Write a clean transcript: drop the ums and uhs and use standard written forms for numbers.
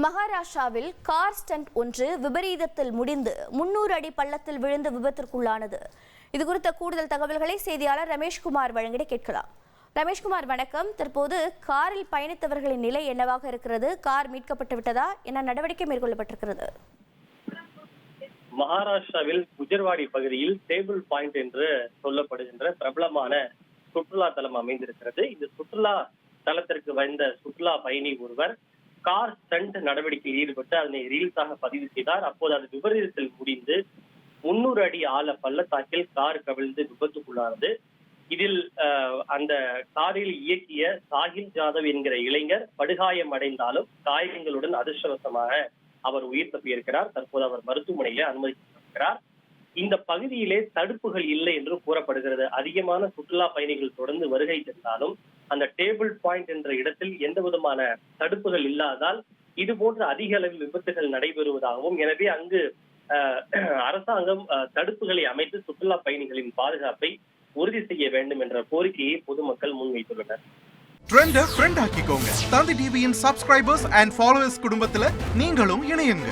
மகாராஷ்டிராவில் car stunt ஒன்று விபரீதத்தில் முடிந்து 300 அடி பள்ளத்தில் விழுந்து விபத்திற்குள்ளானது. இது குறித்த கூடுதல் தகவல்களை செய்தியாளர் ரமேஷ்குமார் வழங்கிட கேட்கலாம். ரமேஷ்குமார் வணக்கம். தற்போது காரில் பயணித்தவர்களின் நிலை என்னவாக இருக்கிறது? கார் மீட்கப்பட்டு விட்டதா? என்ன நடவடிக்கை மேற்கொள்ளப்பட்டிருக்கிறது? மகாராஷ்டிராவில் குஜர்வாடி பகுதியில் டேபிள் பாயிண்ட் என்று சொல்லப்படுகின்ற பிரபலமான சுற்றுலா தலம் அமைந்திருக்கிறது. இந்த சுற்றுலா தலத்திற்கு வந்த சுற்றுலா பயணி ஒருவர் கார் ஸ்டண்ட் நடவடிக்கையில் ஈடுபட்டு அதனை ரீல்ஸாக பதிவு செய்தார். அப்போது அது விபரீதத்தில் முடிந்து 300 அடி ஆழ பள்ளத்தாக்கில் கார் கவிழ்ந்து விபத்துக்குள்ளானது. இதில் அந்த காரில் இயக்கிய சாஹில் ஜாதவ் என்கிற இளைஞர் படுகாயம் அடைந்தாலும் காயங்களுடன் அதிர்ஷ்டவசமாக அவர் உயிர் தப்பியிருக்கிறார். தற்போது அவர் மருத்துவமனையிலே அனுமதிக்கப்பட்டிருக்கிறார். இந்த பகுதியிலே தடுப்புகள் இல்லை என்று கூறப்படுகிறது. அதிகமான சுற்றுலா பயணிகள் தொடர்ந்து வருகை தந்தாலும் அந்த டேபிள் பாயிண்ட் என்ற இடத்தில் எந்த விதமான தடுப்புகள் இல்லாதால் இது போன்ற அதிக அளவில் விபத்துகள் நடைபெறுவதாகவும், எனவே அங்கு அரசாங்கம் தடுப்புகளை அமைத்து சுற்றுலா பயணிகளின் பாதுகாப்பை உறுதி செய்ய வேண்டும் என்ற கோரிக்கையை பொதுமக்கள் முன்வைத்துள்ளனர். ட்ரெண்ட ஃப்ரெண்ட் ஆக்கிக்கோங்க. தந்தி டிவியின் சப்ஸ்கிரைபர்ஸ் அண்ட் ஃபாலோவர்ஸ் குடும்பத்துல நீங்களும் இணையுங்க.